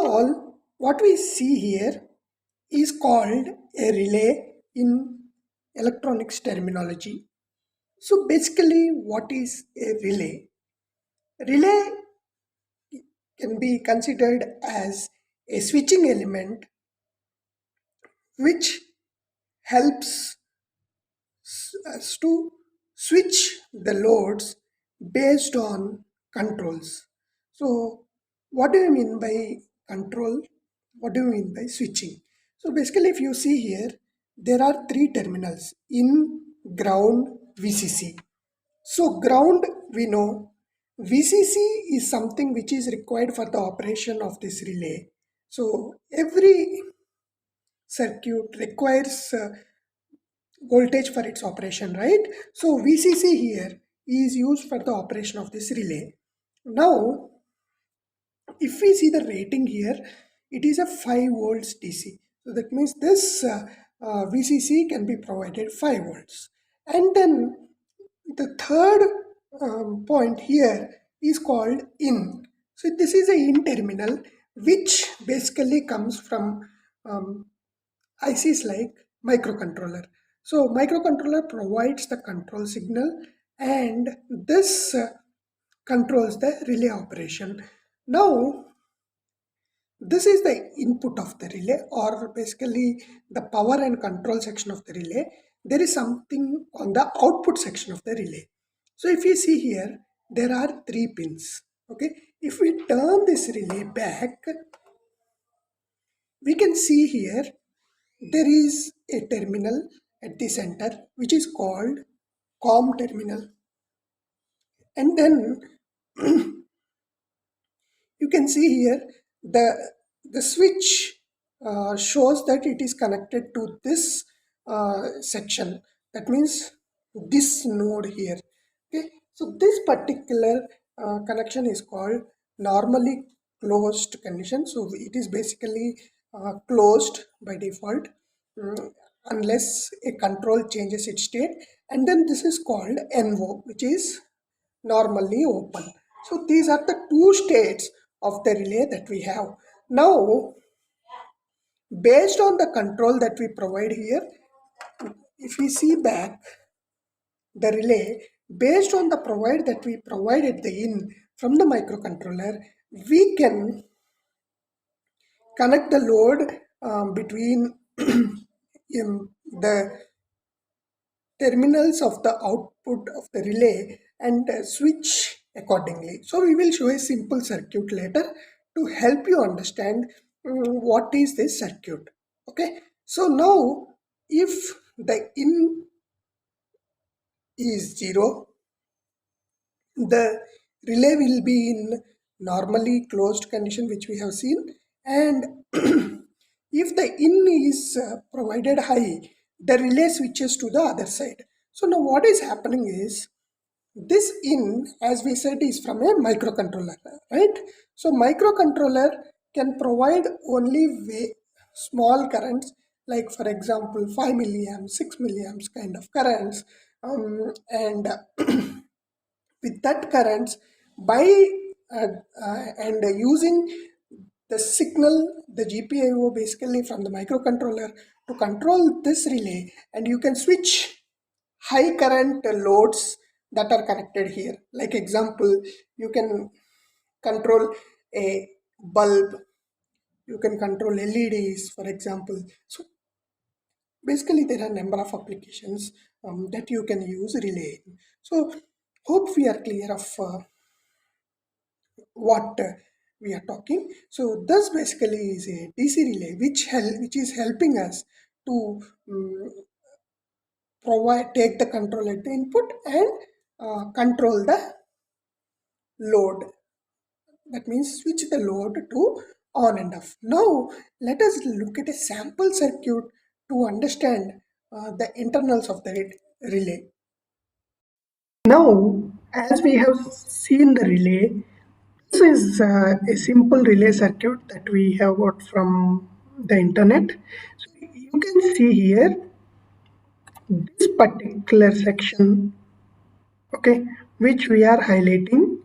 all, what we see here is called a relay in electronics terminology. So basically, what is a relay? Relay can be considered as a switching element which helps us to switch the loads based on controls. So what do you mean by control? What do you mean by switching? So basically, if you see here, there are three terminals: in, ground, VCC. So ground, we know VCC is something which is required for the operation of this relay. So every circuit requires voltage for its operation, right? So VCC here is used for the operation of this relay. Now, if we see the rating here, it is a 5 volts DC. So that means this VCC can be provided 5 volts. And then the third point here is called in. So this is a in terminal which basically comes from ICs like microcontroller. So microcontroller provides the control signal, and this controls the relay operation. Now this is the input of the relay, or basically the power and control section of the relay. There is something on the output section of the relay. So if you see here, there are 3 pins. Okay, if we turn this relay back, we can see here there is a terminal at the center which is called COM terminal, and then you can see here the switch shows that it is connected to this section. That means this node here. Okay, so this particular connection is called normally closed condition. So it is basically closed by default unless a control changes its state, and then this is called NO, which is normally open. So these are the 2 states of the relay that we have. Now, based on the control that we provide here, if we see back the relay, based on the provide that we provided the in from the microcontroller, we can connect the load between the terminals of the output of the relay and switch accordingly. So we will show a simple circuit later to help you understand what is this circuit. Okay, so now if the in is 0, the relay will be in normally closed condition, which we have seen, and if the in is provided high, the relay switches to the other side. So now what is happening is, this in, as we said, is from a microcontroller, right? So microcontroller can provide only small currents, like for example 5 milliamps, 6 milliamps kind of currents, and with that currents, by and using the signal, the GPIO basically from the microcontroller to control this relay, and you can switch high current loads that are connected here. Like example, you can control a bulb, you can control LEDs, for example. So basically there are a number of applications that you can use relay. So hope we are clear of what we are talking. So this basically is a DC relay which is helping us to take the control at the input and control the load. That means switch the load to on and off. Now let us look at a sample circuit to understand the internals of the relay. Now, as we have seen the relay, this is a simple relay circuit that we have got from the internet. So you can see here this particular section, okay, which we are highlighting.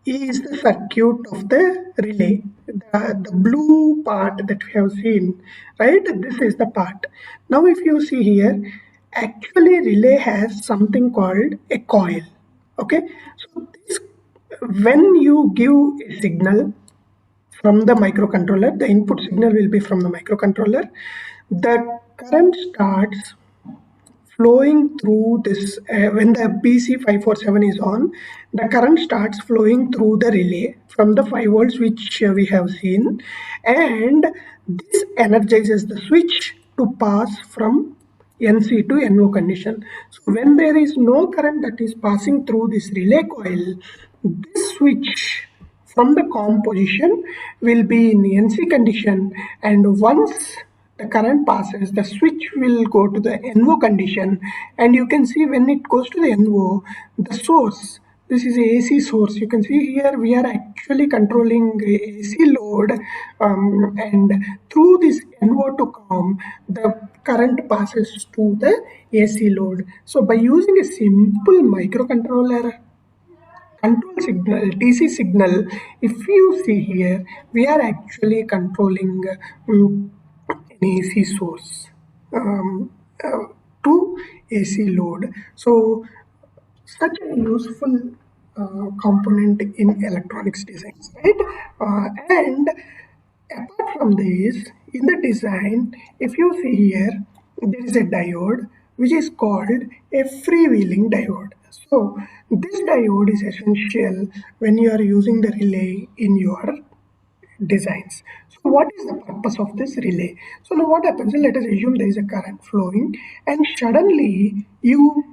is the circuit of the relay. The blue part that we have seen, right? This is the part. Now, if you see here, actually relay has something called a coil. Okay, so this, when you give a signal from the microcontroller, the input signal will be from the microcontroller. The current starts flowing through this when the BC547 is on, the current starts flowing through the relay from the 5 volts which we have seen, and this energizes the switch to pass from NC to NO condition. So when there is no current that is passing through this relay coil, this switch from the COM position will be in NC condition, and once the current passes, the switch will go to the NO condition, and you can see when it goes to the NO, the source, this is a AC source. You can see here we are actually controlling a AC load, and through this NO to COM, the current passes to the AC load. So by using a simple microcontroller control signal, DC signal, if you see here, we are actually controlling an AC source um, uh, to AC load. So, such a useful component in electronics designs, right? And apart from this, in the design, if you see here, there is a diode which is called a freewheeling diode. So this diode is essential when you are using the relay in your designs. So what is the purpose of this relay? So now what happens? Let us assume there is a current flowing and suddenly you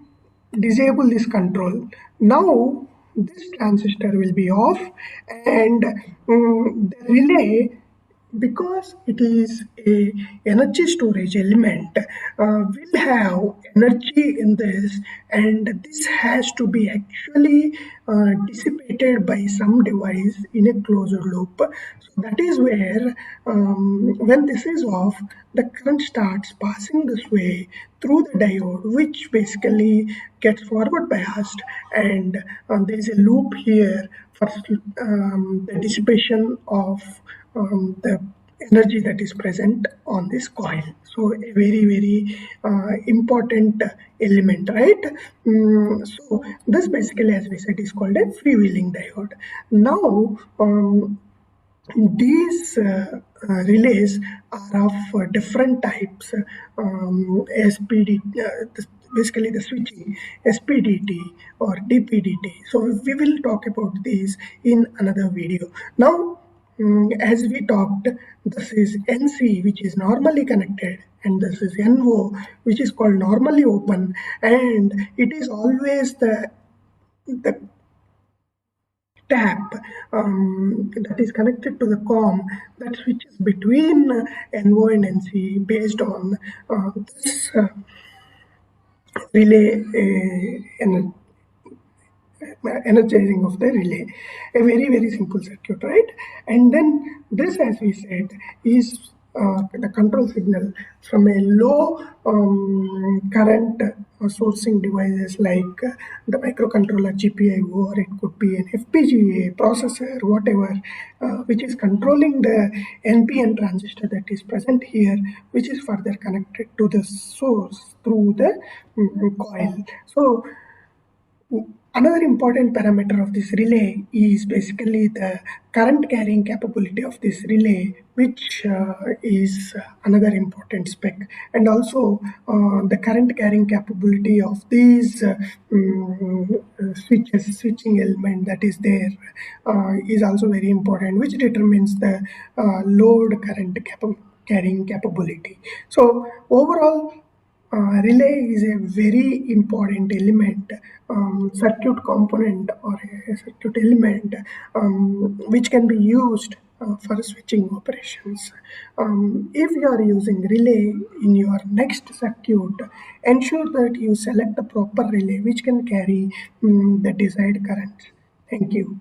disable this control. Now this transistor will be off, and the relay, because it is a energy storage element, will have energy in this, and this has to be actually dissipated by some device in a closed loop. So that is where, when this is off, the current starts passing this way through the diode, which basically gets forward biased, and there is a loop here for the dissipation of the energy that is present on this coil. So a very very important element, right? So this basically, as we said, is called a freewheeling diode. Now these relays are of different types. SPD, basically the switching, SPDT or DPDT. So we will talk about these in another video. Now, as we talked, this is NC, which is normally connected, and this is NO, which is called normally open, and it is always the tap that is connected to the COM that switches between NO and NC based on this relay energizing of the relay. A very very simple circuit, right? And then this, as we said, is the control signal from a low current sourcing devices like the microcontroller GPIO, or it could be an FPGA processor, whatever, which is controlling the NPN transistor that is present here, which is further connected to the source through the coil. So another important parameter of this relay is basically the current carrying capability of this relay, which is another important spec, and also the current carrying capability of these switching element that is there is also very important, which determines the load current carrying capability. So overall, relay is a very important element, circuit component or a circuit element, which can be used for switching operations. If you are using relay in your next circuit, ensure that you select the proper relay which can carry the desired current. Thank you.